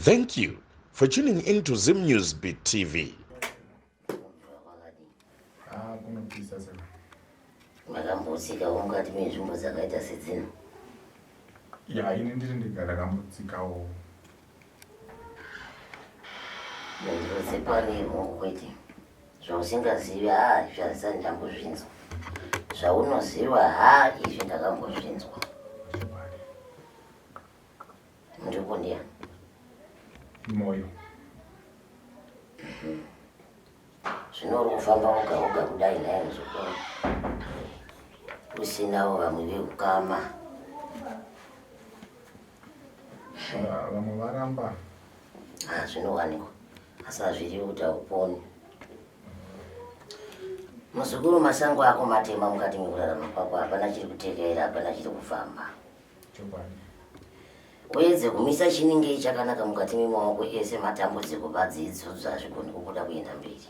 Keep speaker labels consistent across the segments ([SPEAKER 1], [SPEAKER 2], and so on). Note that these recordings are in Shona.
[SPEAKER 1] Thank you for tuning in to Zim News Beat TV.
[SPEAKER 2] Makambotsika mukati menzvimbo dzakaita sedzino.
[SPEAKER 3] Ini ndiri ndigara kambotsikawo.
[SPEAKER 2] Ndinozipanirwa kwete zvausingazivi zvasa ndambozvinzwa, zvaunoziva izvi ndakambozvinzwa. Ndipo ndiani?
[SPEAKER 3] Moyo.
[SPEAKER 2] Zvino uri kufamba woga kudai naye muzukuru usinawo vamwe vekukama.
[SPEAKER 3] Vamwe varamba.
[SPEAKER 2] Zvinowanikwa asi hazviri kuti hauponi. Muzukuru, masango ako matema mukati mekurarama kwako, hapana chiri kuteerera, hapana chiri kufamba. Uedze kumisa chinenge chakanaka mukati memaoko ese, matambudziko padzidzo hazvigoni kubuda kuenda mberi.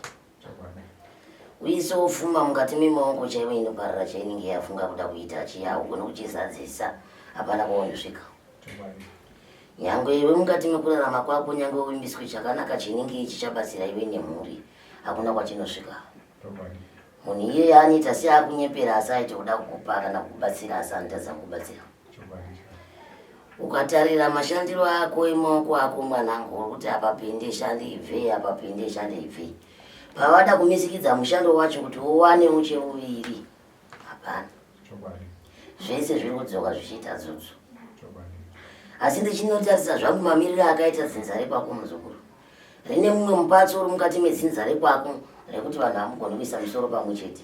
[SPEAKER 2] Uise ufuma mukati memaoko chaivo inoparara chainenge yafunga kuda kuita chiya, ugone kuchizadzisa, hapana kwaunozvika. Nyangwe iwe mukati mekurarama kwako, nyangwe uimbiswe chakanaka chinenge chichabatsira iwe nemhuri, hakuna kwachinosvika. Munhu iye anoita seakunyepera asi aiti kuda kukupa kana kukubatsira asi anotadza kukubatsira. Ukatarira mashandiro ako emaoko ako mwanangu, uri kuti apa pinde shande ibve, apa pinde shande ibve. Pavada kumisikidza mushando wacho kuti uwane uchevuviri, hapana. Zvese zviri kudzoka zvichiita dzudzu. Asi ndichinotarisa zvangu mamiriro akaita dzinza rekwako muzukuru, rine mumwe mupatso uri mukati medzinza rekwako rekuti vanhu hamugoni kuisa musoro pamwe chete.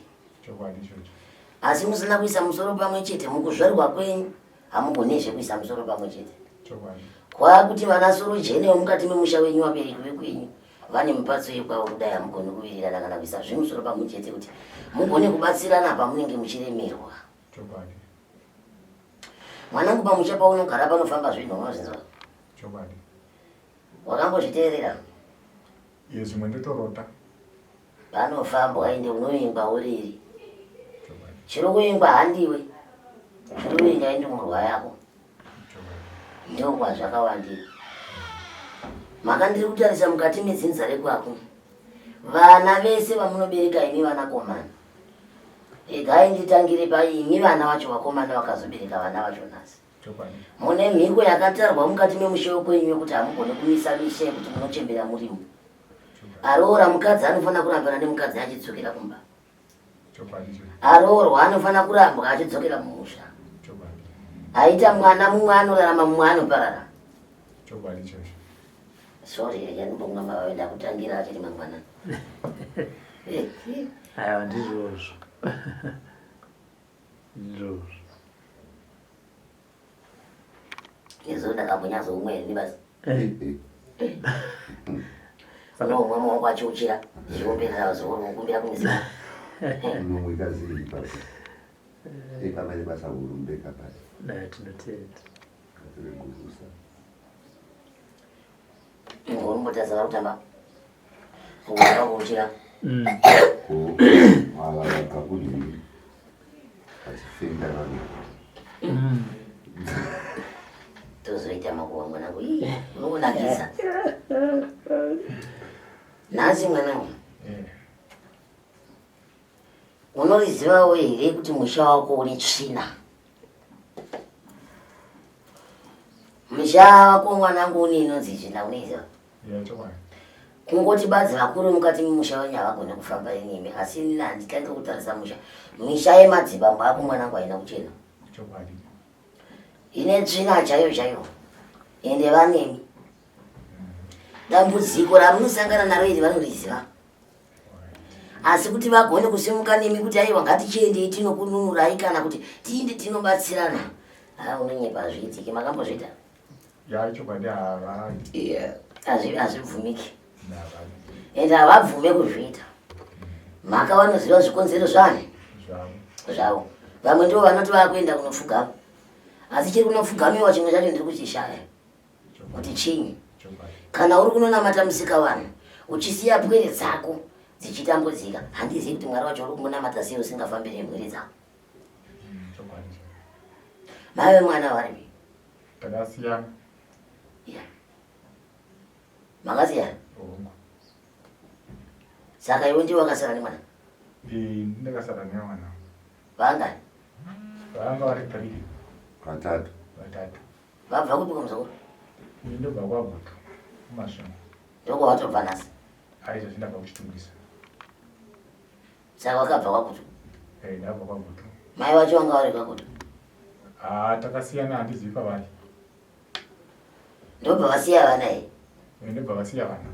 [SPEAKER 2] Asi musina kuisa musoro pamwe chete mukuzvarwa kwenyu, hamugonezve kuisa musoro pamwe chete. Kwakuti vana soro jene mukati memusha wenyu, vabereki vekwenyu vane mipatso yekwavo kudai hamugoni kuwirirana kana kuisa zvimusoro pamwe chete kuti mugone kubatsirana pamunenge muchiremerwa. Mwanangu, pamusha paunogara panofamba zvinhu unozvinzwa. Wakambozviteerera?
[SPEAKER 3] Zvimwe ndotorota.
[SPEAKER 2] Panofambwa ende unoingwa uriri. Chiri kuingwa handiwe, chiri kuinga ende murwa yako. Ndio kwazvakawandira. Maka ndiri kutarisa mukati medzinza rekwako, vana vese vamunobereka imi vanakomana, egai nditangire paimi vana vacho vakomana vakazobereka vana vacho nhasi. Mune mhiko yakatarwa mukati memusha wekwenyu kuti hamugone kumisa misha yekuti munochembera murimo. Aroora mukadzi anofanira kurambana nemukadzi achidzokera kumba. Aroorwa anofanira kurambwa achidzokera mumusha. Aita mwana mumwe anorarama mumwe anoparara. Sorry, yanibonga mavawenda kutangira achiri mangwanani.
[SPEAKER 4] Aiwa, ndizvozvo. Ndizvozvo.
[SPEAKER 2] Izvo ndakambonyazoumweni basi. Unomwe maoko achiuchira zviomberera zoro mukumbira kumisika.
[SPEAKER 5] Unomwikazi basi. Ipamene basa urumbeka basi.
[SPEAKER 4] Tinotenda.
[SPEAKER 2] Unombotadza kutamba ukakuuchira.
[SPEAKER 5] Kakudini achifenda vanhu.
[SPEAKER 2] Tozoita makuva mwanangu, unoonakisa. Nhasi mwanangu, unorizivawo here kuti musha wako uri tsvina? Musha wako mwanangu une inonzi tsvina, unoiziva? Kungoti badzi vakuru mukati memusha wenyu havagone kufamba inimi, asi inini handitange kutarisa musha. Misha yemadzibambo ako mwanangu haina kuchena. Ine tsvina chaiyo, ende vanemi. Dambudziko ramunosangana naro iri vanoriziva. Asi kuti vagone kusimuka nemi kuti aiwa ngatichiendei tinokununurai kana kuti tiinde tinobatsirana, unonyepa zviitike. Makambozviita? Hazvibvumiki. Ende havabvume kuzviita. Maka vanoziva zvikonzero zvani zvavo. Vamwe ndivo vanoti vakuenda kunopfugama, asi chiri kunopfugamiwa chimwe chacho ndiri kuchishaya kuti chinyi. Kana uri kunonamata musika vanhu uchisiya pwere dzako dzichitambudzika, handizivi kuti Mwari wacho uri kumunamata sei usingafambiri pwere dzako. Mave mwana waripi?
[SPEAKER 3] Takasiyana.
[SPEAKER 2] Makasiyana.
[SPEAKER 3] Ongo.
[SPEAKER 2] Saka iwe ndiwe wakasara nemwana.
[SPEAKER 3] Ndakasara nemwana.
[SPEAKER 2] Vangani?
[SPEAKER 3] Vanga vari 3.
[SPEAKER 5] Vatatu.
[SPEAKER 3] Vatatu.
[SPEAKER 2] Vabva kupi kumusoko?
[SPEAKER 3] Ndobva kwaBvuto. Kumasvingo.
[SPEAKER 2] Ndoko watobva nhasi.
[SPEAKER 3] Aizvo ndabva kuchitungisa.
[SPEAKER 2] Saka wakabva kwaKutu?
[SPEAKER 3] Ndabva kwaBvuto.
[SPEAKER 2] Mai wacho wanga vari kwaKutu?
[SPEAKER 3] Takasiyana handizivi pavari.
[SPEAKER 2] Ndobva vasiya vana here?
[SPEAKER 3] Ndobva vasiya vana.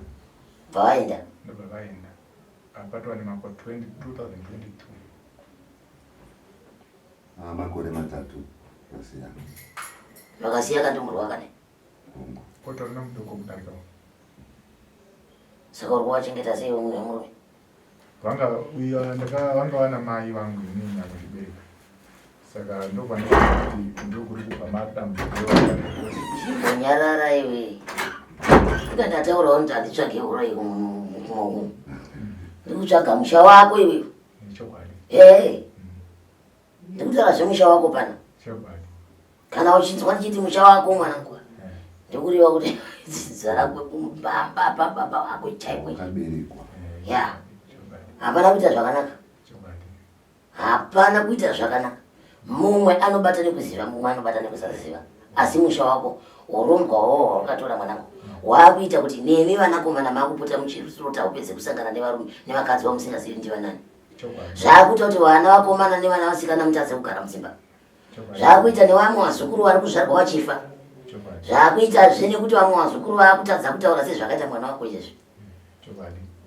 [SPEAKER 2] Bva vaenda?
[SPEAKER 3] Ndobva vaenda. Apatwa nemakore 2022.
[SPEAKER 5] Makore matatu vasiyana.
[SPEAKER 2] Vakasiya kandumurwa kane?
[SPEAKER 5] Ongo.
[SPEAKER 3] Kotorina mudoko kudarika.
[SPEAKER 2] Saka uri kuwachengeta sei wemunhu wemurume?
[SPEAKER 3] Vanga vana mai vangu inini nakuchibereka. Saka ndokwanekuti ndokuri kubva madambudziko.
[SPEAKER 2] Chimbonyarara iwe. Ndikandataurawo kuti handitsvage uroi kumaungu. Ndikutsvaga musha wako iwe.
[SPEAKER 3] Chokwadi.
[SPEAKER 2] Ndikutaura zvemusha wako pana.
[SPEAKER 3] Chokwadi.
[SPEAKER 2] Kana uchinzwa ndichiti musha wako mwanangu. Ndikuriwa kuti dzidzo rakwe baba wako chaimwe.
[SPEAKER 5] Kaberekwa.
[SPEAKER 2] Ya. Hapana kuita zvakanaka.
[SPEAKER 3] Chokwadi.
[SPEAKER 2] Hapana kuita zvakanaka. Mumwe anobata nekuziva, mumwe anobata nekusaziva. Asi musha wako urombwawo wakatora mwanangu. Wakuita kuti nemi vanakomana makupota muchirota upedze kusangana nevarume nevakadzi vamusingazivi ndiva nani. Zvakuita kuti vana vakomana nevana vasikana mutadze kugara mudzimba. Zvakuita nevamwe vazukuru vari kuzvarwa vachifa. Zvakuita zvene kuti vamwe vazukuru vakutadza kutaura sezvakaita mwana wako izvezvi.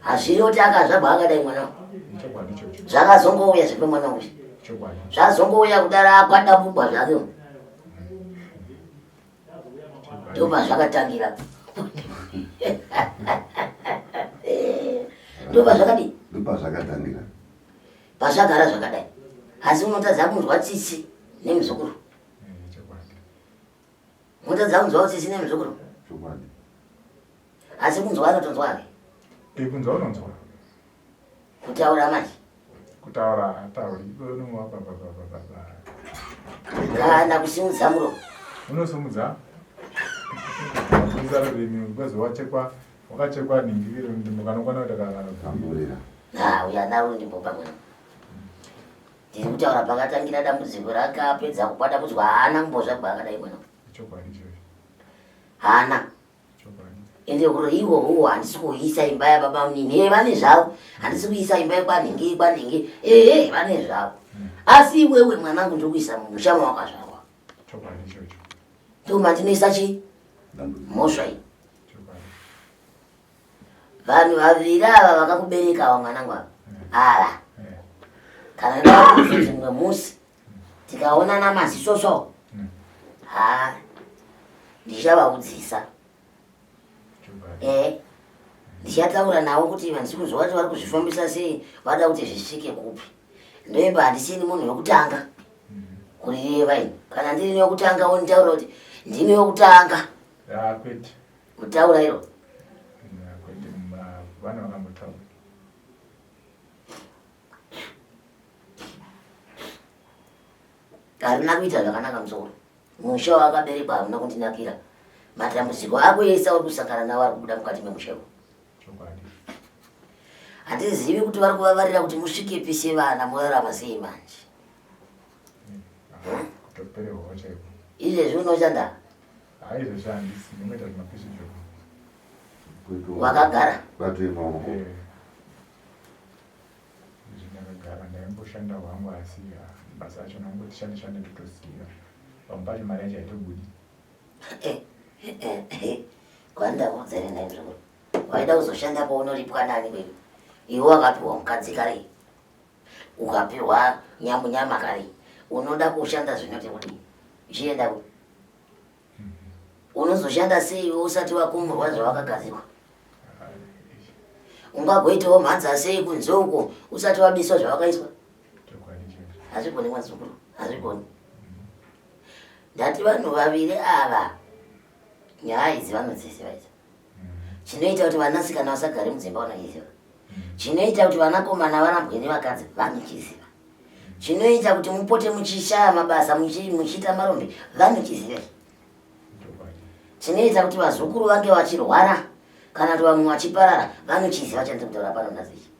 [SPEAKER 2] Hazviri kuti akazvarwa akadai mwana wako. Zvakazongouya zvepe mwana wako. Zvazongouya kudara akwadabugwa zvake. Ndobva zvakatangira. Ndobva zvakadii?
[SPEAKER 5] Ndobva zvakatangira.
[SPEAKER 2] Pazvagara zvakadai. Asi unotadza kunzwa tsitsi nemuzukuru. Unotadza kunzwa tsitsi nemuzukuru.
[SPEAKER 5] Chokwadi.
[SPEAKER 2] Asi kunzwa anotonzwa ake.
[SPEAKER 3] Kunzwa unonzwa.
[SPEAKER 2] Kutaura manje.
[SPEAKER 3] Kutaura hatauri.
[SPEAKER 2] Kana kusimudza muromo.
[SPEAKER 3] Unosimudza? Kuzara rimi kwezi wakachekwa ningiri mukanokwana kuti
[SPEAKER 5] Kamborera.
[SPEAKER 2] Uya naro ndimbopa mwana. Ndiri kutaura pakatangira dambudziko rakapedza kukwata kuzwa haana kumbozvagwa akadai mwana.
[SPEAKER 3] Chokwadi izvozvo.
[SPEAKER 2] Haana.
[SPEAKER 3] Chokwadi.
[SPEAKER 2] Ende kuro iwo handisi kuisa imba yababa munini. Vane zvavo. Handisi kuisa imba yekwanhingi. Vane zvavo. Asi iwewe mwanangu ndikuisa mushama wakazvarwa.
[SPEAKER 3] Chokwadi izvozvo.
[SPEAKER 2] Ndoma ndinoisa chii? Mhosva iyi. Vanhu vaviri ava vakakubereka mwanangu ava. Kana ndakuzoti mumwe musi tikaonana maziso ndichavaudzisa. Ndichataura navo kuti handisi kuzwa kuti vari kuzvifambisa sei, vada kuti zvisvike kupi. Ndoimba handisini munhu wekutanga kurireva ini. Kana ndiri newekutanga wonditaura kuti ndini wekutanga.
[SPEAKER 3] Kwete.
[SPEAKER 2] Kutaura iro.
[SPEAKER 3] Kwete vana vakambotaura.
[SPEAKER 2] Harina kuita zvakanaka musoro. Musha wakaberekwa hamuna kundinakira. Matambudziko ako ese uri kusangana nawo ari kubuda mukati memusha.
[SPEAKER 3] Chokwadi.
[SPEAKER 2] Handizivi kuti vari kuvavarira kuti musvike pise vana morarama sei manje.
[SPEAKER 3] Kutoperewa chaiko.
[SPEAKER 2] Izvezvi unoshanda?
[SPEAKER 3] Izvezvi handisi ndingoita zvimapisi zvoko.
[SPEAKER 2] Wakagara?
[SPEAKER 5] Kwatoimaoko.
[SPEAKER 3] Ndakagara ndaimboshanda hwangu asi basa acho nangoti shande ndotosiya. Pamupati mari yacho haitobudi.
[SPEAKER 2] Kwandabudza nena izvozvo. Waida kuzoshanda paunoripwa nani wewe? Iwe wakapiwa mukadzi kare. Ukapiwa nyamunyama kare. Unoda kushanda zvinoti kudii? Uchienda ku. Unozoshanda sei usati wakumurwa zvawakagadzirwa? Ungagoitawo mhanza sei kunze uko usati wabiswa zvawakaiswa? Hazvigoni mwazukuru, hazvigoni. Ndati vanhu vaviri ava nyaya idzi vanodziziva idzi. Chinoita kuti vanasikana vasagare mudzimba vanochiziva. Chinoita kuti vanakomana varambwe nevakadzi vanochiziva. Chinoita kuti mupote muchishaya mabasa muchiita marombe vanochiziva. Chinoita kuti vazukuru vange vachirwara kana kuti vamwe vachiparara vanochiziva chandikutora pano nazichi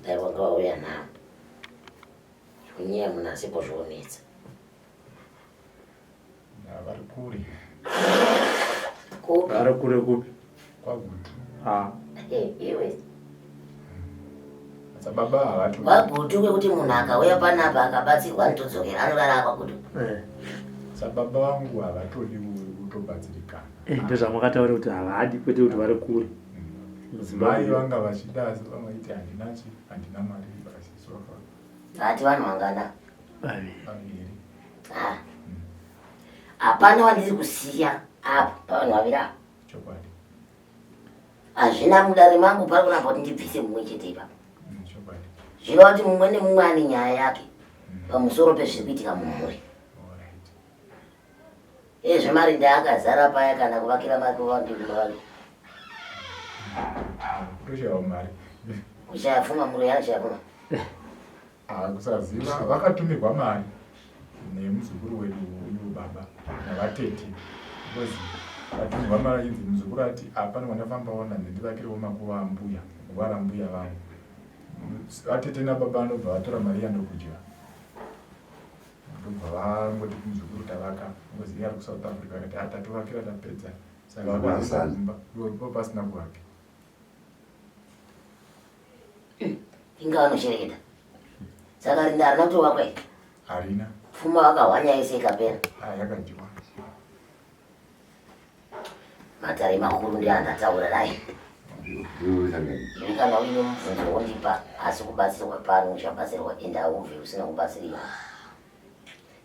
[SPEAKER 2] dai wanga wauya navo kunyaya munasipo zvionetsa
[SPEAKER 3] vari kure
[SPEAKER 2] kupi
[SPEAKER 4] Vari kure kupi?
[SPEAKER 3] kwagutu
[SPEAKER 2] iwe
[SPEAKER 3] baba havatu
[SPEAKER 2] vagutu kwekuti munhu akauya panapa akabatsirwa anotodzokera anorara akwagutu
[SPEAKER 3] sababa vangu havatodi kutobatsirikana
[SPEAKER 4] Ndozvamakataura kuti havadi kwete kuti vari kure.
[SPEAKER 3] mai vanga vachida asi vamaiti handina mari basi sofa
[SPEAKER 2] ati vanhu vangana
[SPEAKER 4] Vaviri.
[SPEAKER 2] hapana wandiri kusiya apo pavanhu vaviri apa
[SPEAKER 3] chokwadi
[SPEAKER 2] hazvina mudare mangu pari kuramba kuti ndibvise mumwe chete ipapo
[SPEAKER 3] chokwadi
[SPEAKER 2] zvirova kuti mumwe nemumwe ane nyaya yake pamusoro pezviri kuitika mumhuri ezvemari ndaakazara paya kana kuvakira makuvandivai
[SPEAKER 3] kutoshawa mari
[SPEAKER 2] uchayafuma muro yanachayafuma
[SPEAKER 3] kusaziva vakatumirwa mari nemuzukuru wedu uyu baba navatete because vatumirwa mari inzi muzukuru ati apano vandafambawo nandivakiriwo makuva ambuya nguvara mbuya vanhu vatete nababa anobva vatora mari yandokudya ndobva vangoti kumuzukuru tavaka because iye ari kusouth africa akati atatovakira tapedza saka vakazisaumba iwo pasina kuvaka
[SPEAKER 2] inga vanoshereketa saka rinda harina kutovakwa here
[SPEAKER 3] harina
[SPEAKER 2] pfuma vakahwanya ese ikapera
[SPEAKER 3] yakadyiwa
[SPEAKER 2] matare makuru ndiandataura naye ivi kana uine mubvunzo wondipa asi kubatsirwa pano uchabatsirwa ende haubve usina kubatsiriwa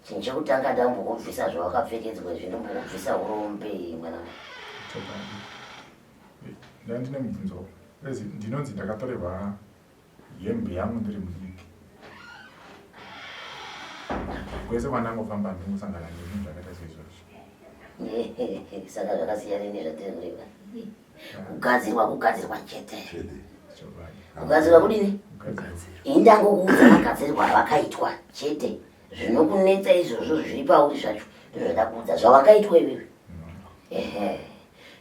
[SPEAKER 2] chinhu chekutanga ndambokubvisa zvawakapfekedzwa zvinombokubvisa urombe mwana
[SPEAKER 3] ndandine mubvunzo ndinonzi ndakatorerwa hembe yangu ndiri mudiki kwese kwandangofamba ndingosangana nezvinhu zvakaita seizvozvo
[SPEAKER 2] saka zvakasiyana nezvatiri kureva kugadzirwa chete kugadzirwa kudini indangokuudza magadzirirwa avakaitwa chete zvinokunetsa izvozvo zviri pauri zvacho ndozvada kuudza zvawakaitwa iwewe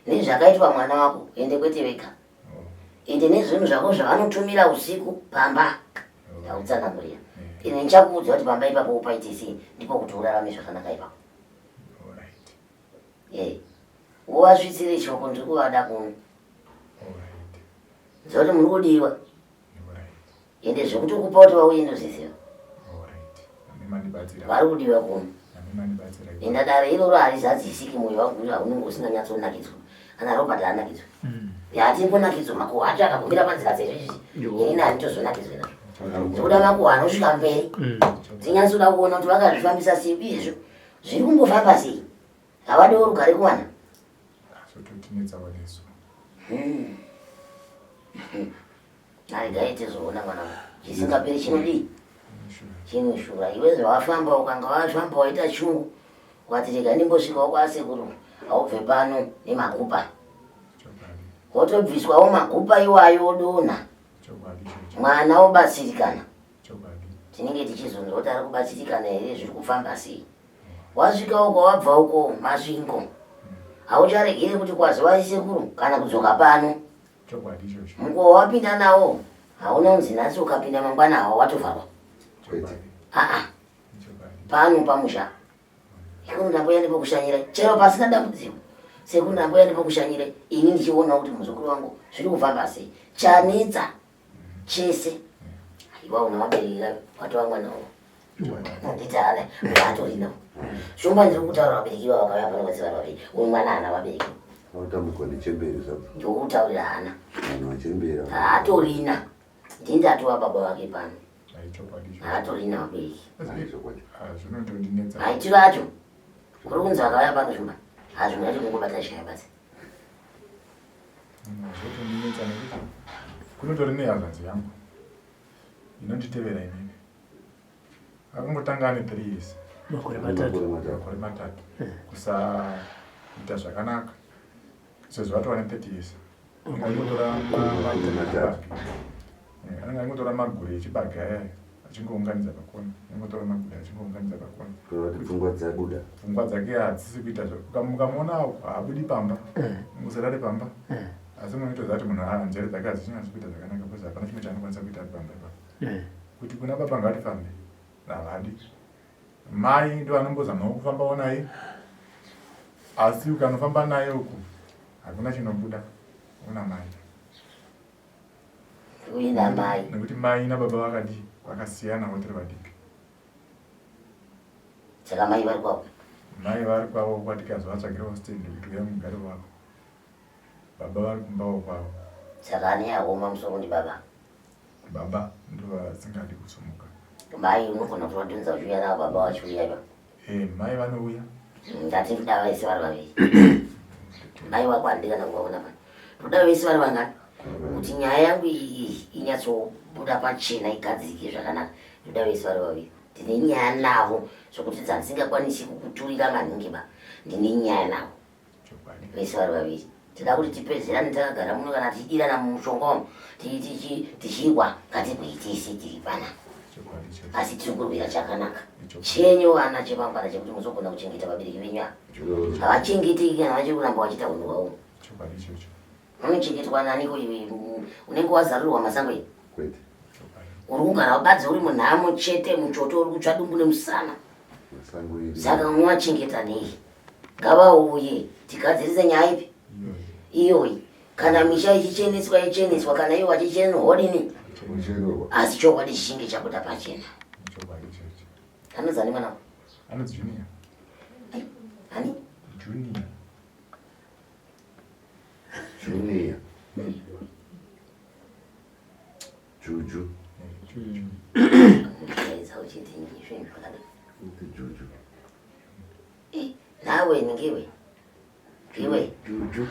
[SPEAKER 2] nezvakaitwa mwana wako ende kwete vega ende nezvinhu zvako zvavanotumira usiku pamba ndautsanangurira ine ndichakuudza kuti pamba ipapo upaitisi ndipo kuti urarame zvakanaka ipapo uvasvitsire shoko ndiri kuvada kuno zvakuti muri kudiwa ende zvekuti kupa kuti vauye ndozviziva vari kudiwa kuno enda dare iroro harizadzisiki mwoyo wangu kuti haunenge usinganyatsonakitswa kana robert haanakidzwa hatimbonakitswa makuhwa acho akakumbira panzira dzezvizvi ini handitozonakidzwa nazvo zvokuda makuhwa anosvika mberi dzinyatsoda kuona kuti vakazvifambisa sipi izvo zviri kumbofamba sei havadiwo rugare kuwana harigaite zoona mwana chisingaperi chinodii chinoshura iwe zvawafamba ukanga wafamba waita chungu wati rega ndimbosvikawo kwasekuru haubve pano nemagupa wotobviswawo magupa iwayo odonha mwana obatsirikana tinenge tichizonzwa kuti ari kubatsirikana here zviri kufamba sei wasvika uko wabva uko masvingo haucharegere kuti kwaziwa isekuru kana kudzoka pano mukuwo wapinda nawo hauna unzi nhasi ukapinda mangwana hawo watovharwa pano pamusha ikuru ndamboya nepokushanyira chero pasina dambudziko sekuru ndamboya nepokushanyira ini ndichiona kuti muzukuru wangu zviri kufamba sei chanetsa chese iwa una vabereki watova mwana wo nditi hana vatorinawo shumba ndiri kutaura vabereki vavo vakauya pano kwese vari vaviri uyu mwana hana vabereki ndokutaurira hana haatorina ndindatova baba vake pano haatorina vabereki haiti vacho kuri kunzi vakauya pano shumba hazvimwe ati kungobata shaya basi
[SPEAKER 3] kunotori nehazanzi yangu inonditevera inini akangotanga ane 3 years
[SPEAKER 4] makore
[SPEAKER 3] matatu kusaita zvakanaka sezvo vatova ne30 years anenge aingotora magore echibage aya achingounganidza pakona ingotora maguta achingounganidza pakona
[SPEAKER 5] kuti pfungwa dzabuda
[SPEAKER 3] pfungwa dzake hadzisi kuita mukamuona haabudi pamba musarare pamba asi munotoziva kuti munhu njere dzake hadzichanyatsi kuita zvakanaka bcause hapana chimwe chaanokwanisa kuita ari pamba ipapo kuti kuna baba ngatifambe havadi mai ndo anombozamawo kufambawo naye asi ukanofamba naye uku hakuna chinobuda una mai
[SPEAKER 2] uina mai
[SPEAKER 3] nekuti mai nababa vakasiyana votiri vadiki
[SPEAKER 2] saka mai vari kwavo
[SPEAKER 3] mai vari kwavo kwatikazovasvagirawo stendi kuti uya mugare wavo baba vari kumbawo kwavo
[SPEAKER 2] saka ane aoma musoro ndi baba
[SPEAKER 3] ndo vasingadi kusumuka
[SPEAKER 2] mai unogona kutovadhonza uchiuya navo baba vachiuya ipa
[SPEAKER 3] mai vanouya
[SPEAKER 2] ndati toda vaisi vari vaviri mai wako handikana kuvaona pa toda vaisi vari vangani kuti nyaya yangu iyi inyatsobuda pachena igadzirike zvakanaka toda vaisi vari vaviri ndine nyaya navo zvokuti dzandisingakwanisi kukuturira maningi ba ndine nyaya navo vaisi vari vaviri tida kuti tipedzerane takagara muno kana tichidirana mumushonga umu tichirwa ngatikuitisi tiri pana asi tiri kurwira chakanaka chenyu vana chepangwana chekuti muzogona kuchengeta vabereki venyu havachengeteki kana vachiri kuramba vachiita unhu hwavo unochengetwa naniko iwe unenge wazarurirwa masango iyi uri kugara ubadze uri munhamo chete muchoto uri kutsva dumbu nemusana saka unowachengeta nei ngavauye tigadzirise nyaya ipi iyoyi kana misha ichicheneswa kana iwo vachichenhodini asi chokwadi chichinge chabuda pachena anozani mwanao
[SPEAKER 3] anonzi Junior
[SPEAKER 2] ani
[SPEAKER 5] Junior Juju
[SPEAKER 2] ndikaedza uchiti ndizvinhu zvakadai
[SPEAKER 5] Juju
[SPEAKER 2] nawe ningiwe
[SPEAKER 5] Juju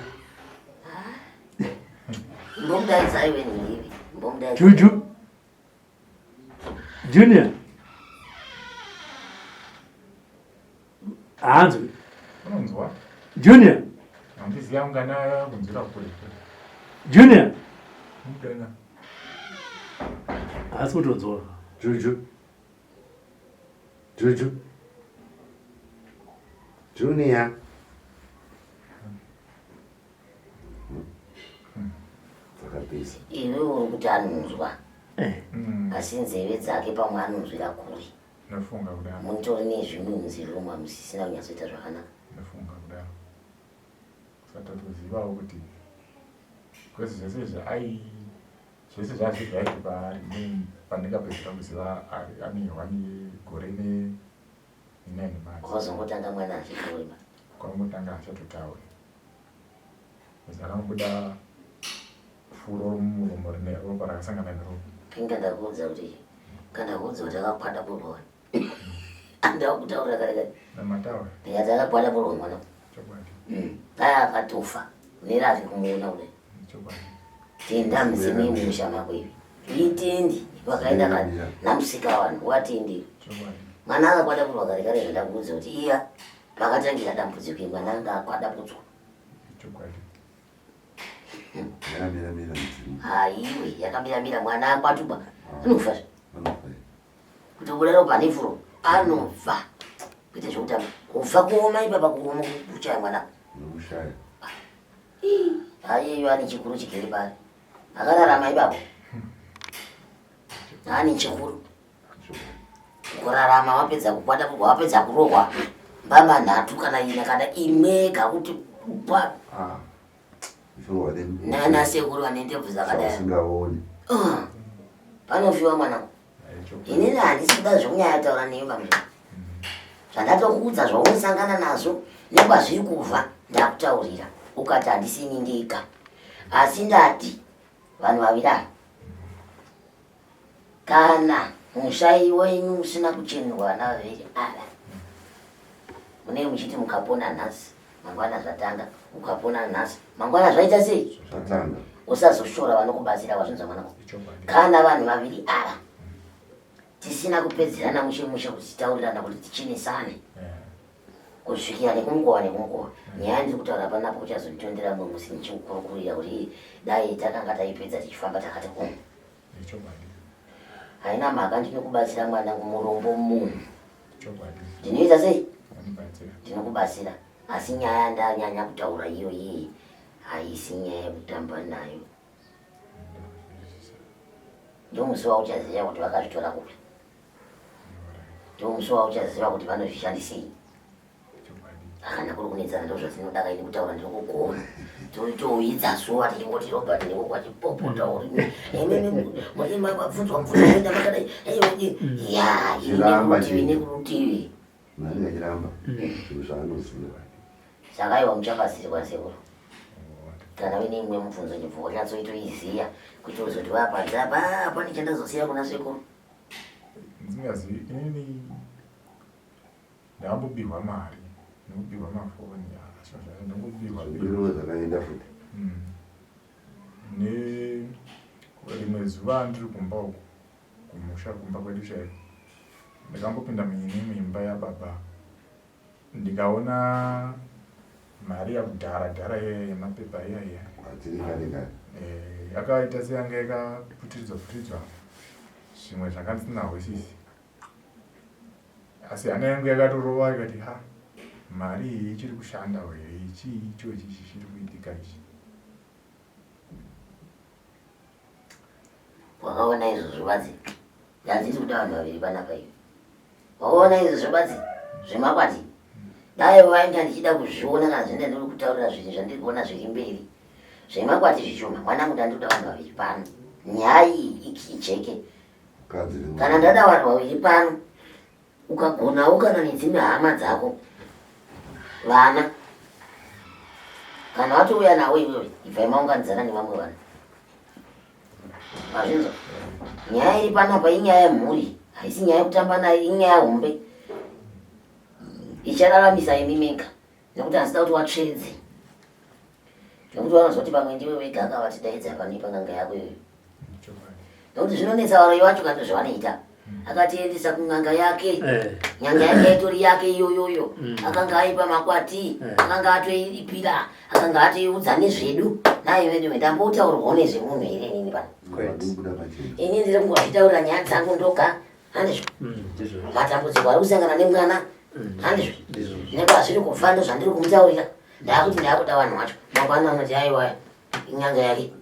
[SPEAKER 2] mbomudaidzai iwe ningiwe
[SPEAKER 4] Juju Junior hanzwi
[SPEAKER 3] unonzwa
[SPEAKER 4] Junior
[SPEAKER 3] handiziva ungana kunzira kure
[SPEAKER 4] Junior
[SPEAKER 3] mudana
[SPEAKER 4] asi kutonzwa
[SPEAKER 5] Juju Junior Zakapisa
[SPEAKER 2] iwe uri kuti anonzwa asi nzeve dzake pamwe anonzwira kure
[SPEAKER 3] nafunga kudaro
[SPEAKER 2] mutori nezvinunzi zvomwe musisina kunyatsoita zvakanaka
[SPEAKER 3] nafunga kudaro satatozivawo kuti kwese zvese zvese zvazvo zvaiti paari pandingapedzera kuziva anehwa negore ne9
[SPEAKER 2] kwazongotanga mwana achitaurima
[SPEAKER 3] kwangotanga achatotaura zarangobuda furo mumuromo rine ropa rakasangana neropa
[SPEAKER 2] pinga ndakuudza kuti kana kuudza kuti akakwada burwa andava kutaura kare
[SPEAKER 3] namataura
[SPEAKER 2] ndikati akakwada burwa mwana
[SPEAKER 3] chokwadi
[SPEAKER 2] aya akatofa nerazi kumuona kudai
[SPEAKER 3] chokwadi
[SPEAKER 2] tenda muzimi musha mako ivi itendi wakaenda namusika wanhu watendi
[SPEAKER 3] chokwadi
[SPEAKER 2] mwana akakwada burwa kare kare ndakuudza kuti iya pakatangira dambudziko mwana anga akwada kudzwa
[SPEAKER 3] chokwadi
[SPEAKER 5] yakamira mzimu
[SPEAKER 2] haiwe yakamira mwana akwatuba anofa kuti ulero pane furo anofa kuite zvekutamba kufa kuoma ipapa kuoma kuchaya mwana
[SPEAKER 5] nokushaya
[SPEAKER 2] haiyeyo ane chikuru chigere pari akararama ipapo ane chikuru kurarama wapedza kukwata burwa wapedza kurohwa mbama nhatu kana ina kana imwega kuti pa nana sekuru vane ndebvu zakadai
[SPEAKER 5] usingaoni
[SPEAKER 2] panofiwa mwanangu inini handisi kuda zvekunyaya taura neimba mzvo zvandatokuudza zvaunosangana nazvo nekwazviri kuva ndakutaurira ukati handisini ndega asi ndati vanhu vaviri ava kana mushai wenyu usina kuchenerwa vana vaviri ava munei muchiti mukapona nhasi mangwana zvatanga ukapona nhasi mangwana zvaita sei
[SPEAKER 5] zvatanga
[SPEAKER 2] usazoshora vanokubatsira wazvinzwa mwanangu kana vanhu vaviri ava tisina kupedzerana mushe kuti titaurirana kuti tichinesane kusvikira nekunguva nyaya ndiri kutaura panapo kuchazonditondera mumwe musi ndichikukurukurira kuti dai takanga taipedza tichifamba takati kumwe haina mhaka ndinokubatsira mwana kumurombo munhu.
[SPEAKER 3] Chokwadi.
[SPEAKER 2] Ndinoita sei?
[SPEAKER 3] Wanibatsira.
[SPEAKER 2] Ndinokubatsira. Asi nyaya ndanyanya kutaura iyo iyi haisi nyaya yekutamba nayo. Ndomusi wauchaziva kuti vakazvitora kupi. Ndomusi wauchaziva kuti vanozvishandisei. Kana kuri kunetsana ndozvatinoda kaini kutaura ndinokugona. Toitoidza zuva tichingoti Robert ndingokwachipopota uri. Muri mabvunzwa kuenda makadai. Ya, ini kurutivi.
[SPEAKER 5] Nani achiramba? Zvanoziva.
[SPEAKER 2] Saka iwa muchakasirwa sekuru. Kana uine imwe mubvunzo chibvuko chatsoitoiziya kuti uzoti wapadza apa ndichandazosiya kuna sekuru.
[SPEAKER 3] Ndingazivi inini ndambobirwa mari. Ndambobirwa mafoni ndambobirwa
[SPEAKER 5] biro dzakaenda futi.
[SPEAKER 3] Rimwe zuva ndiri kumba uko kumusha kumba kwedu chaiko ndakambopinda muimba yababa ndikaona mari yakudhara yemapepa iya yakaita seyanga yakaputiridzwa zvimwe zvanga ndisinahwisisi, asi hana yangu yakatorova ikati mari iyi ichiri kushanda here, icho chiri kuitika ichi.
[SPEAKER 2] Wakaona izvo zvibazi ndanditi kuda vanhu vaviri panapa ivi. Wakaona izvo zvibazi zvemakwati dai wainga ndichida kuzviona kana zvenda ndiri kutaurira zvinhu zvandiri kuona zviri mberi zvemakwati zvishoma. Mwanangu ndandiri kuda vanhu vaviri pano, nyaya iyi ijeke. Kana ndada vanhu vaviri pano ukagonawo kana nedzimwe hama dzako vana, kana watouya nawo iwewe ibvai maunganidzana nevamwe vanhu. Mazvinzwa? Nyaya iri panapa inyaya yemhuri, haisi nyaya yekutamba nayo, inyaya hombe. Ichararamisa imi mega, nekuti hasida kuti watsvedze. Nekuti vanozoti pamwe ndiwe wega akavatidaidza panoipa nganga yako iyoyo. Nekuti zvinonetsa varoyi vacho kato zvavanoita. Akatiendesa kunganga yake, nyanga yake yaitori yake iyoyoyo. Akanga aipa makwati, akanga atoiripira, akanga atoiudza nezvedu. Naye wedu ndambotaurwawo nezvemunhu here inini pano. Ini ndiri kungozvitaurira nyaya dzangu ndoga, handizvo? Matambudziko ari kusangana nemwana, handizvo? Nekuti hazviri kufa ndo zvandiri kumutaurira. Ndakuti ndakuda vanhu vacho. Mangwana anoti aiwa inyanga yake.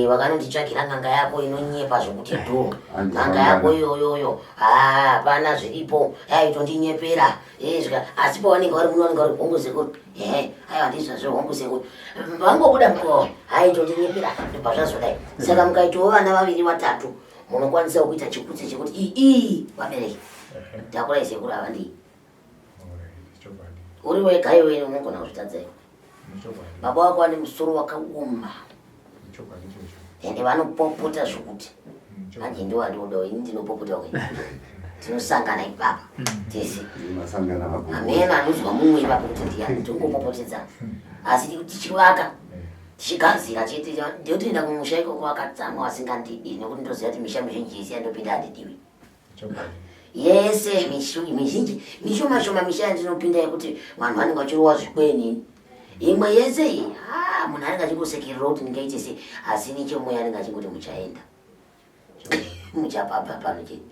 [SPEAKER 2] Wakanonditsvagira nganga yako inonyepa zvokuti dhuru. Nganga yako iyoyoyo hapana zviripo, yaitondinyepa. Asi pawanenge vari muno vanenge vari hongu sekuru. Aiwa ndizvazvo hongu sekuru. Vangobuda mukoo aitondinyepa ndobva zvazodai. Saka mukaitawo vana vaviri vatatu munokwanisawo kuita chikutse chekuti vabereki takurai sekuru havandii. Uri wega iwe unogona kuzvitadzai. Baba wako ane musoro wakaoma ende vanopopota zvokuti manje ndiwo andiodawo ini ndinopopota kwei tinosangana ipapa tese amena anozwa mumwe ipapo kuti ndiyani tongopopotedzana, asi tichivaka tichigadzira chete ndotoenda kumusha ikoko wakatsamwa wasingandidi nekuti ndoziva kuti misha mizhinji yese yandopinda handidiwi yese mizhinji mishoma misha yandinopinda yekuti vanhu vanenge vachirowa zvikwenini. Imwe yese iyi, munhu anenge achingosekerera kuti ndingaite sei, asi nechemweya anenge achingoti muchaenda. Muchapapa pano chete.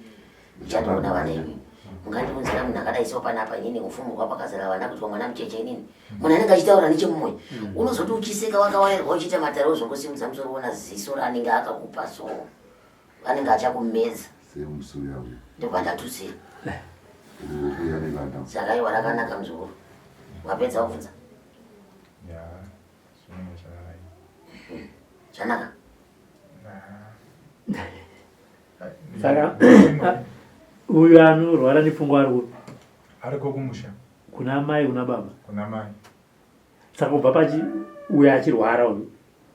[SPEAKER 2] Muchatoona vana imi. Mungandiunzira munhu akadai so panapa inini kufumurwa pakazara vana kuti mwana mucheche inini. Munhu anenge achitaura nechemumwe. Unozoti uchiseka wakawairwa uchiita matare uzongosimudza musoro wona ziso ranenge akakupa so. Vanenge achakumedza.
[SPEAKER 5] Semusuya.
[SPEAKER 2] Ndobva ndatusira. Saka iwa rakanaka muzukuru. Wapedza kubvunza. Zvanaka.
[SPEAKER 4] Saka uyu anorwara nepfungwa ari kupi?
[SPEAKER 3] Ariko kumusha.
[SPEAKER 4] Kuna mai kuna baba?
[SPEAKER 3] Kuna mai.
[SPEAKER 4] Saka kubva pachi uyu achirwara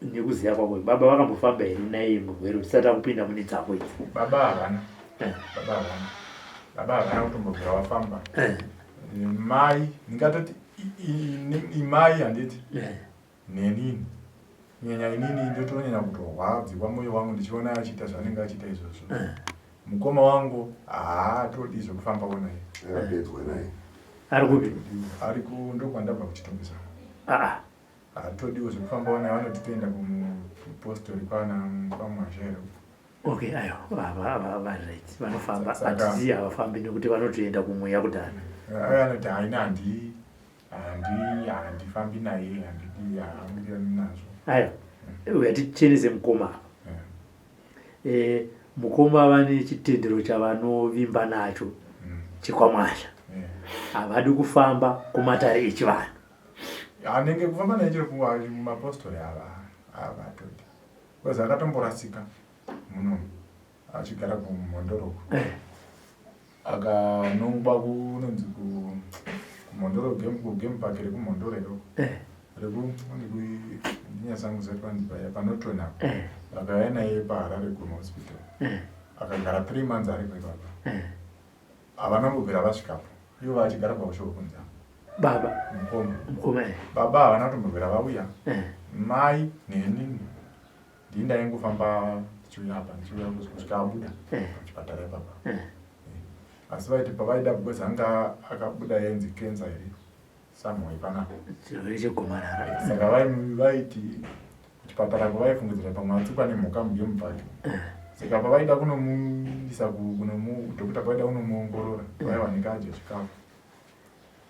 [SPEAKER 4] nekuziva kwako baba vakambofamba here naye murwere usati akupinda mune dzako idzi?
[SPEAKER 3] Baba havana. Baba havana kutombobvira wafamba. Mai ndingatoti imai handiti nenini nyanya inini ndotonyanya kutorwadzikwa mwoyo wangu ndichiona achiita zvanenge achiita izvozvo. Mukoma wangu haatodi zvekufambawo naye.
[SPEAKER 5] Yapedzwa naye.
[SPEAKER 4] Ari kupi?
[SPEAKER 3] Ari ndokwandabva kuchitombisa. Haatodiwo zvekufambawo naye, vanoti toenda kupostori kwamwazhero
[SPEAKER 4] Okay, ayo right vanofamba
[SPEAKER 3] Saka-
[SPEAKER 4] atiziya havafambi nekuti vanotoenda kumweya kudhara.
[SPEAKER 3] anoti haina handifambi naye handiambirani nazvo.
[SPEAKER 4] Ayo uyatichenese mukoma apa. Mukoma vane chitendero chavanovimba nacho chikwamwasha. Havadi kufamba kumatare echivanhu.
[SPEAKER 3] Anenge kufamba naye chiri mumapostori avatoti kwezi akatomborasika muno achigara kumhondoroko akanongwa kunonzi kumhondoro game park rekumhondoro iroko ndinyasanguzatwanzibaya panotona akauya naye paharare guma hospital akagara 3 months ari kwaipapa havanambobvira vasvikapo ivo vachigara paushoko kunza
[SPEAKER 4] Baba
[SPEAKER 3] mukoma baba havana kutombobvira vauya mai neni ndindaingofamba tichiuya apa ndichiuya kusvika abuda pachipatara ipapa asi vaiti pavaida because anga akabuda yenzi kenza here samhoi panapa
[SPEAKER 4] chirwere chegomarara.
[SPEAKER 3] saka vaiti kuchipatara kwavaifungidzira pamwe atsikwa nemhuka mugemupaki saka pavaida kunomuisa kudhokita pavaida kunomuongorora vaiwanika adye chikafu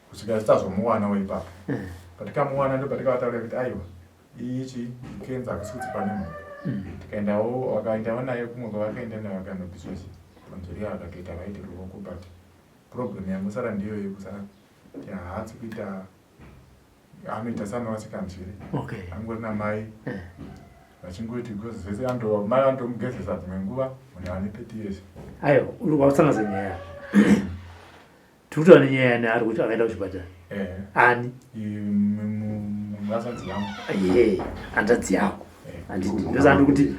[SPEAKER 3] kusvika sitazomuwanawo ipapa patikamuwana ndo patikavataurira kuti aiwa ichi kenza akusi kuti pane mhuka tikaendawo vakaendawo naye kumwe kwavakaenda naye vakanobviswa tonzeriya vakatoita vaiti ruoko but problem yangu sara ndiyo yekusara haatsi kuita anoita sanowasikanzviri angorina mai vachingoti because zvese mai andomugezesa dzimwe nguva munhu ane 30 years.
[SPEAKER 4] Ayo wakusangaza nyaya tikutaura nenyaya yani ari kuti akaenda kuchipatara ani
[SPEAKER 3] mungasanzi yangu
[SPEAKER 4] handadzi yako ndosandi kuti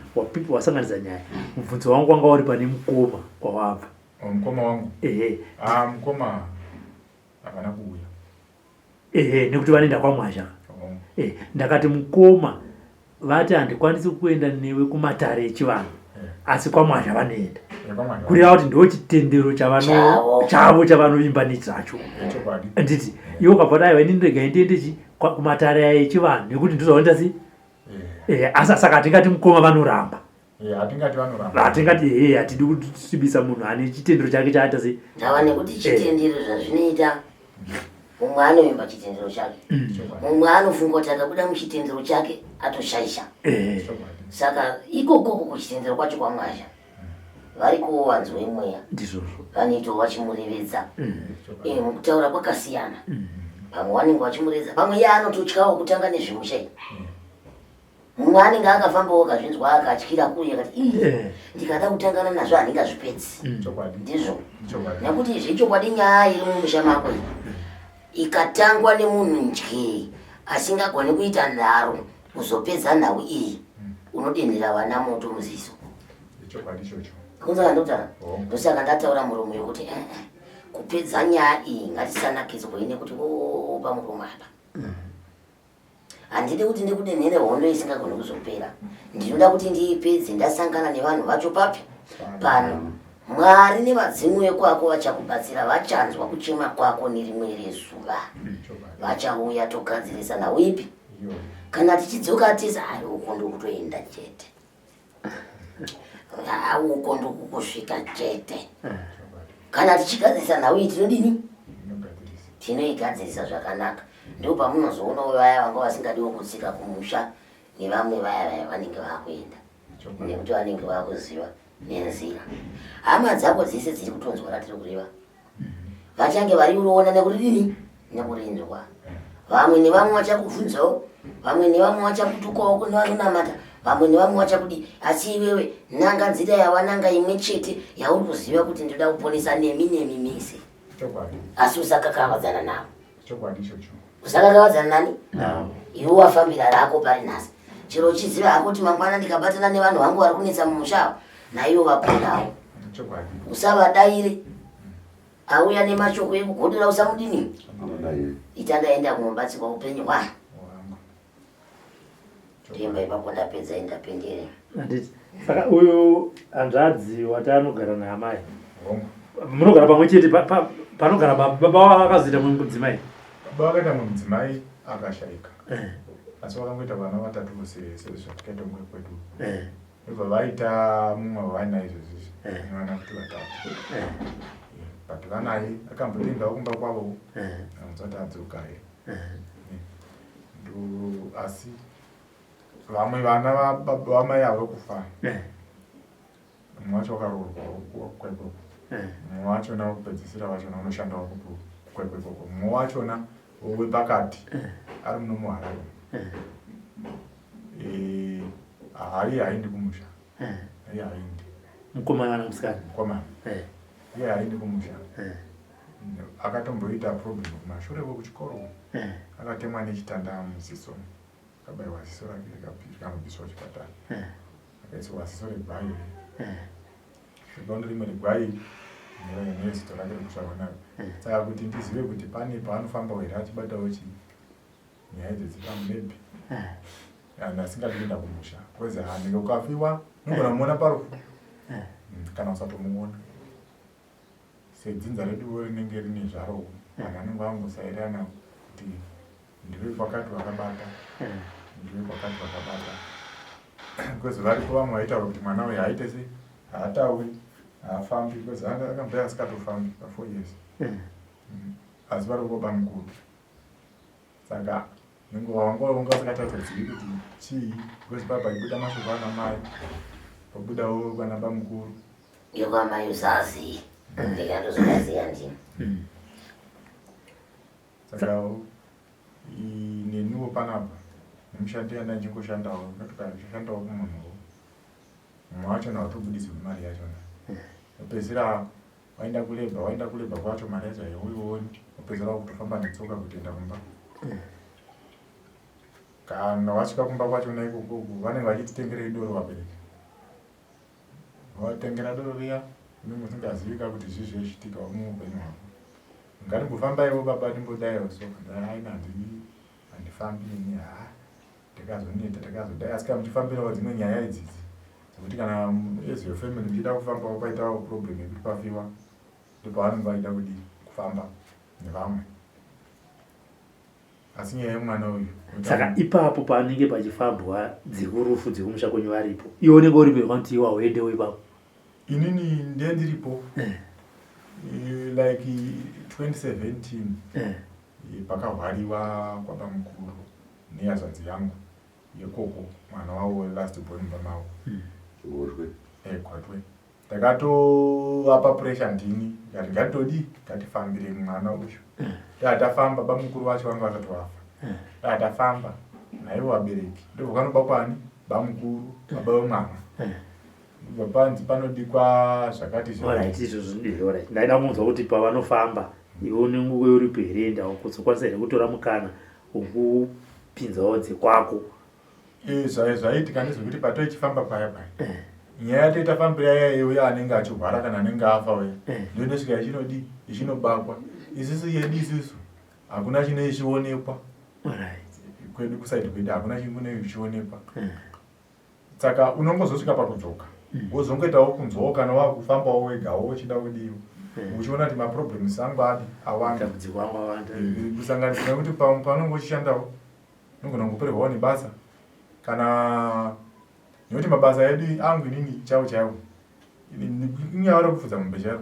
[SPEAKER 4] wasanganisa nyaya mubvunzo wangu wanga uri pane mukoma kwawabva.
[SPEAKER 3] Mukoma wangu mukoma havana kuuya
[SPEAKER 4] nekuti vanoenda kwamwasha. Ndakati mukoma vati handikwanisi kuenda newe kumatare echivanhu asi kwamwasha vanoenda kureva kuti ndo chitendero chavo chavanovimba nechacho. Nditi iwo ukabva kuti aiwa ini ndirega ndiendechi kumatare echivanhu nekuti ndozvaonita sei asi saka hatingati mukoma vanoramba hatingati hatidi kusvibisa munhu ane chitendero chake chaata sei.
[SPEAKER 2] ndava nekuti chitendero zvazvinoita mumwe anovimba chitendero chake mumwe anofunga kuti akabuda muchitendero chake atoshaisha. Saka ikokoko kuchitendero kwacho kwamwasha vari kuwanzwa mweya vanoitawo vachimurevedza mukutaura kwakasiyana. Pamwe vanenge vachimurevedza pamwe iye anototyawo kutanga nezvemushai. Mumwe anenge akafambawo akazvinzwa akatyira kuye akati ndikada kutangana nazvo handingazvipedzi ndizvo nekuti zvechokwadi nyaya iri mumusha mako ikatangwa nemunhu njye asingagoni kuita nharo kuzopedza nhau iyi unodenhera vana moto muziso kunza kandotara ndosaka ndataura muromo yokuti kupedza nyaya iyi ngatisanakidzwe nekuti pamuromo apa handidi kuti ndikudenhere hondo isingagoni kuzopera ndinoda kuti ndiipedze ndasangana nevanhu vacho papi pano Mwari nevadzimu vekwako vachakubatsira vachanzwa kuchema kwako nerimwe rezuva vachauya togadzirisa nawo ipi kana tichidzoka tisi ari uko ndokutoenda chete uko ndokukusvika chete kana tichigadzirisa nawo iyi tinodini tinoigadzirisa zvakanaka ndipo pamunozoonawo vaya vanga vasingadiwo kutsika kumusha nevamwe vaya vanenge vakuenda nekuti vanenge vakuziva nenzira hama dzako dzese dziri kutonzwa ratiri kureva vachange vari kuroona nekuti dini nekurinzwa vamwe nevamwe vachakubvunzawo vamwe nevamwe vachakutukawo kune vanonamata vamwe nevamwe vachakudi asi iwewe nanga nzira yavananga imwe chete yauri kuziva kuti ndoda kuponesa nemi mise asi usakakavadzana navo usakakavadzana nani iwe wafambira rako pari nhasi chero chiziva hako kuti mangwana ndikabatana nevanhu vangu vari kunetsa mumushawo naivo vaponawo usavadaire auya nemashoko ekugodera usamudini itandaenda kunobatsirwa upenyu hwa ndemba ipapo ndapedza indapendere
[SPEAKER 4] saka uyu hanzvadzi wati anogara naamai munogara pamwe chete panogara baba akazoita mumwe mudzimai
[SPEAKER 3] baba vakaita mumwe mudzimai akashayika asi vakangoita vana vatatu vose sezvatikaita mwe kwedu ndobva vaita mumwe wavana izvozvizvi vana kuti vatatu but vanaye akamboendawo kumba kwavo anzoti adzokaye asi vamwe vana vamai avo kufa mumwe wacho wakaroorwa kwekoko mumwe wachona wokupedzisira vachona unoshandawo kwekoko mumwe wachona wepakati ari muno muHarare hai haindi kumusha iye haindi
[SPEAKER 4] mukomana musikana
[SPEAKER 3] mukomana iye haindi kumusha akatomboita problem kumashure kwekuchikoro akatemwa nechitanda muziso akabayiwa ziso rake rikanobviswa kuchipatara akaiswa ziso regwai rikaona rimwe regwai nezito rake rekusvakwa naro saka kuti ndizive kuti pane paanofamba here achibatawo nyaya dzedzikamudebhi and asingadi kuenda kumusha kwezi hanenge ukafiwa unogona kumuona parufu kana usatomuona sedzinza reduwo rinenge rine zvaro vanhu vanenge vangosairana kuti ndiwe kwakati wakabata ndiwe kwakati wakabata kwezi varipo vamwe vaitaura kuti mwana uyu haite sei haatauri haafambi kwezi akamboya asikatofambi pa4 years asi vari kuba mukuru saka nenguva wanga usikatatozivi kuti chii kwezi baba ibuda mashoko ana mai pabudawo kwana bamukuru
[SPEAKER 2] yokwamai usazivi ndikatozokaziya ndini
[SPEAKER 3] saka neniwo panapa nemushandi yandachingoshandawo katokashandawo kumunhuwo mumwe wachona watobudisi mari yachona opedzisira waenda kulebha kwacho mari yacho haiuioni opedzisira kutofamba netsoka kutoenda kumba kana wasvika kumba kwachona ikoko vanenge vachititengerei doro vabereki watengera doro riya unenge usingazivika kuti zvii zvichiitikawo muupenyu hwako ngatimbofambaiwo baba timbodaiwo so aina handifambi ini ndikazoneta ndikazodai asi kana muchifambirawo dzimwe nyaya idzidzi dzekuti kana as your family muchida kufambawo paitawo problem yekuti pafiwa ndopavanenge vaida kudi kufamba nevamwe asi nyaya yemwana uyu
[SPEAKER 4] saka ipapo panenge pachifambwa dzikurufu dzekumusha kwenyu varipo iwe unenge uriperwa kuti iwa uendewo ipapo
[SPEAKER 3] inini ndiye ndiripo like 2017 pakahwariwa kwabamukuru nehazvadzi yangu yekoko mwana wavo last born bamavo Kwatwe takatoapa pressure ndini ngati ngatodi ngatifambire mwana uyu tatafamba bamukuru vacho vanga vasati vafa tatafamba naivo vabereki ndobvakanoba kwani bamukuru baba vemwana panzi panodikwa zvakati
[SPEAKER 4] ndaida kunzwa kuti pavanofamba iwe unenge uri perenda kuzokwanisa here kutora mukana wokupinzawo dzekwako
[SPEAKER 3] zvaitika ndezvekuti patoichifamba paya paya nyaya yatoitafambira yaiyo anenge achirwara kana anenge afa uya ndoinosvika ichinodi ichinobakwa isusu yedu isusu hakuna chine ichionekwa kwedu kusaidi kwedu hakuna chingune ichionekwa saka unongozosvika pakudzoka wozongoitawo kunzwawo kana wakufambawo wegawo uchida kudiwa uchiona kuti maproblems angu adi awanda kusanganisira kuti panonge uchishandawo unogona kungopererwawo nebasa kana nekuti mabasa edu angu inini chaiwo chaiwo inyaya rekufudza mombe chaiwo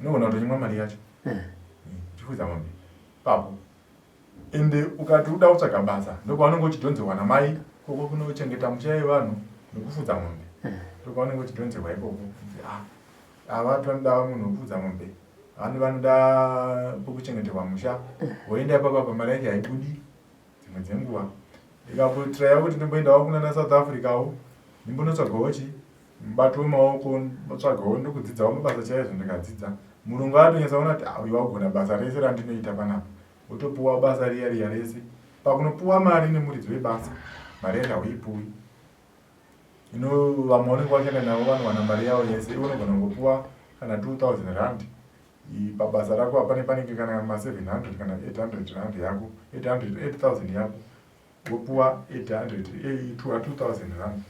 [SPEAKER 3] unogona kutonyimwa mari yacho uchifudza mombe papo ende ukati uda kutsvaga basa ndokwaunenge uchidhonzerwa namai koko kunochengeta musha yevanhu nekufudza mombe ndokwaunenge uchidhonzerwa ikoko ava tinoda munhu wekufudza mombe vanoda pokuchengeterwa musha woenda ipapa mari yacho haibudi dzimwe dzenguva ikapotiraya kuti ndimboendawo kunana South Africawo ndimbonotsvagawo mubato wemaoko motsvagawo ndokudzidzawo mabasa chaizvo ndikadzidza murungu atonyasaona kuti uyu wagona basa rese randinoita panapa wotopuwa basa riya rese pakunopuwa mari nemuridzi webasa mari yacho hauipuwi ino vamwe vanenge vachenda navo vanowana mari yavo yese iwe unogona kungopuwa kana 2000 rand pabasa rako hapane panenge kana ma700 kana 800 rand yako 8000 yako wopuwa 2000 rand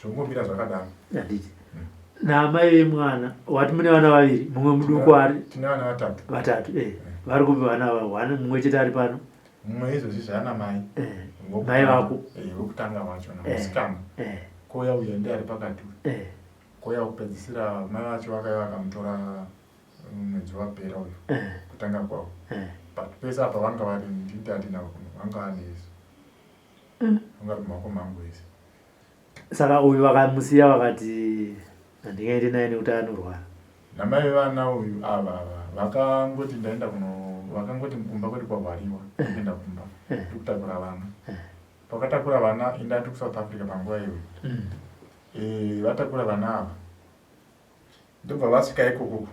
[SPEAKER 3] zvongomira zvakadaro
[SPEAKER 4] handiti naamai vemwana wati mune vana vaviri mumwe muduku ari
[SPEAKER 3] tine vana
[SPEAKER 4] vatatu vari kupi vana vahwana mumwe chete ari pano
[SPEAKER 3] mumwe izvozvi zvaana mai
[SPEAKER 4] mai vako
[SPEAKER 3] wekutanga wacho musikana koya uya ndiye ari pakati koya kupedzisira mai vacho vakamutora mwedzi wapera uyu kutanga kwavo but pese apa vanga vari nditi hatina vanga vanezi vanga ri mumaoko mangu ese
[SPEAKER 4] saka uyu vakamusiya vakati handingaende naye nekuti anorwara
[SPEAKER 3] namai vana uyu ava vakangoti ndaenda vakangoti kumba kweti kwarwariwa kuenda kumba ndikutakura vana pakatakura vana indati kuSouth Africa panguva iyoyo vatakura vana ava ndobva vasvika ikoko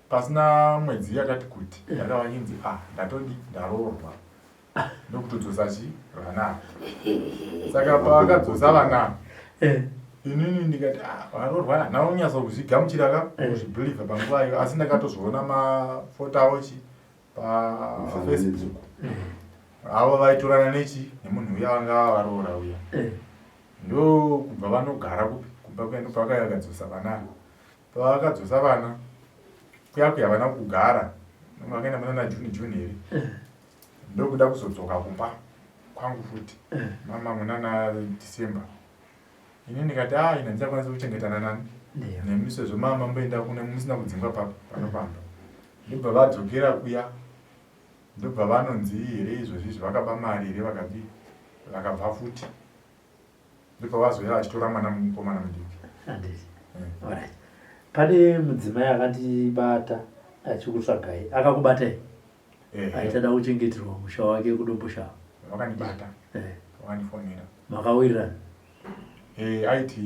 [SPEAKER 3] pasina mwedzi yakati kuti yakava inzi ndatodi ndaroorwa ndokutodzosa vana ava saka pavakadzosa vana ava inini ndikati varoorwa naunyaso kuzvigamuchira kuzvibhilivha panguva iyo asi ndakatozoona mafota avo paFacebook avo vaitorana nemunhu uya vanga varoora uya ndo kubva vanogara kubva kuenda pavakadzosa vana pavakadzosa vana kuyakuya vana kugara vakaenda muna June here ndokuda kuzodzoka kumba kwangu futi mama muna December ini ndikati ina ndichakwanisa kuchengetana nani nemi sezvo mama mboenda kune musina kudzingwa panopamba ndobva vadzokera kuya ndobva vanonzi here izvozvi zvakaba mari here vakabva futi ndobva vazoya vachitora mwana mukomana mudiki
[SPEAKER 4] pane mudzimai akandibata achikutsvagai akakubatai aitada kuchengeterwa musha wake kudomboshava
[SPEAKER 3] vakandibata vakandifonera
[SPEAKER 4] makawirirana
[SPEAKER 3] aiti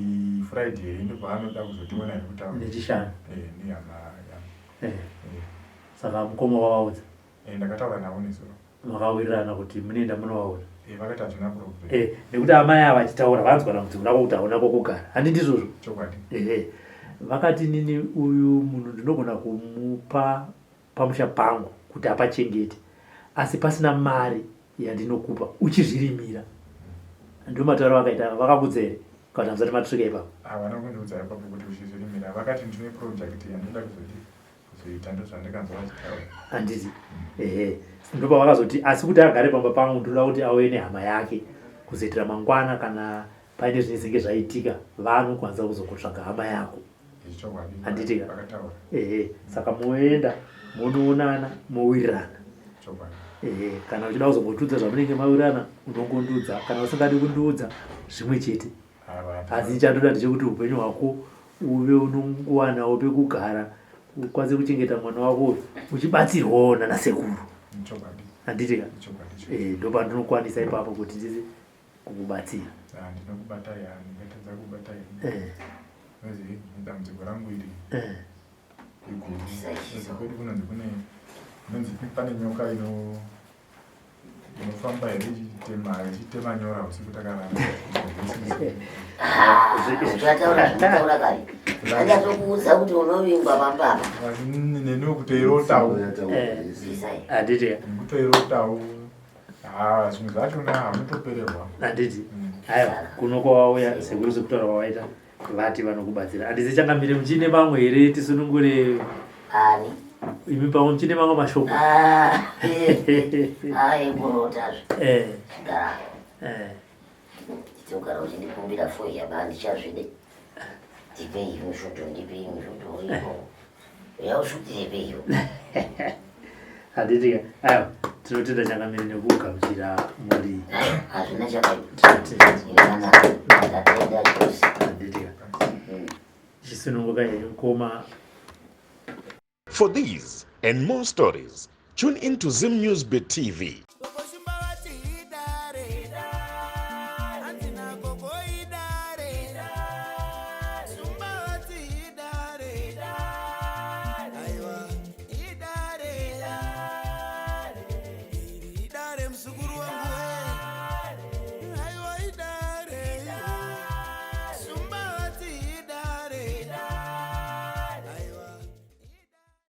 [SPEAKER 3] Friday ndobva vanoda kuzotiona nekutaura
[SPEAKER 4] nechishanu
[SPEAKER 3] nehama
[SPEAKER 4] saka mukoma wavaudza
[SPEAKER 3] ndakataura navo nesoro
[SPEAKER 4] makawirirana kuti munoenda munovaudza
[SPEAKER 3] vakati hazvina problem
[SPEAKER 4] nekuti amai ava achitaura vanzwa dambudziko rako kuti hauna kwokugara handi ndizvozvo
[SPEAKER 3] chokwadi
[SPEAKER 4] vakati nini uyu munhu ndinogona kumupa pamusha pangu kuti apachengete asi pasina mari yandinokupa uchizvirimira ndio matauro vakaita vakabudza here kana musati matusvika ipapo
[SPEAKER 3] havana kundiudza ipapo kuti uchizvirimira vakati ndine project yandoda kuzoita ndozvandakanzwa vachitaura
[SPEAKER 4] handiti ndopa vakazoti asi kuti agare pamba pangu ndoda kuti auye nehama yake kuzoitira mangwana kana paine zvinenge zvaitika vanokwanisa kuzokutsvaga hama yako handitika saka moenda munoonana mowirirana kana uchida kuzongotudza zvamunenge mawirirana unongondudza kana usingadi kundiudza zvimwe chete asi chandoda ndechekuti upenyu hwako uve unongowanawo pekugara ukwanise kuchengeta mwana wako uchibatsirwawo nanasekuru handitika ndopa ndinokwanisa ipapo kuti ndizi kukubatsira
[SPEAKER 3] dambudziko rangu iri kwedu kunonzi pane nyoka inofamba here ichitema nyora usiku takarara
[SPEAKER 2] zvataura kare andatokuudza kuti unovingwa pambapa
[SPEAKER 3] neniwo kutoirotawo
[SPEAKER 4] handitika
[SPEAKER 3] kutoirotawo zvimwe zvachona hamutopererwa
[SPEAKER 4] handiti aiwa kuno kwawauya sekuru sekutaura kwawaita vati vanokubatsira handisi changamire muchine vamwe here tisunungure
[SPEAKER 2] ani
[SPEAKER 4] imi pamwe muchine vamwe mashoko
[SPEAKER 2] aikurotazve gara chitogara uchindikumbira foi yaba ndichazvide ndipei musvoto ndipei musvoto iko yausvutirepeio
[SPEAKER 4] handitika aiwa tinotenda changamire nekugamuchira muri
[SPEAKER 2] hazvina chakaiaatatenda chose
[SPEAKER 4] handitika chisununguka yekoma.
[SPEAKER 1] For these and more stories, tune into Zim News Bit TV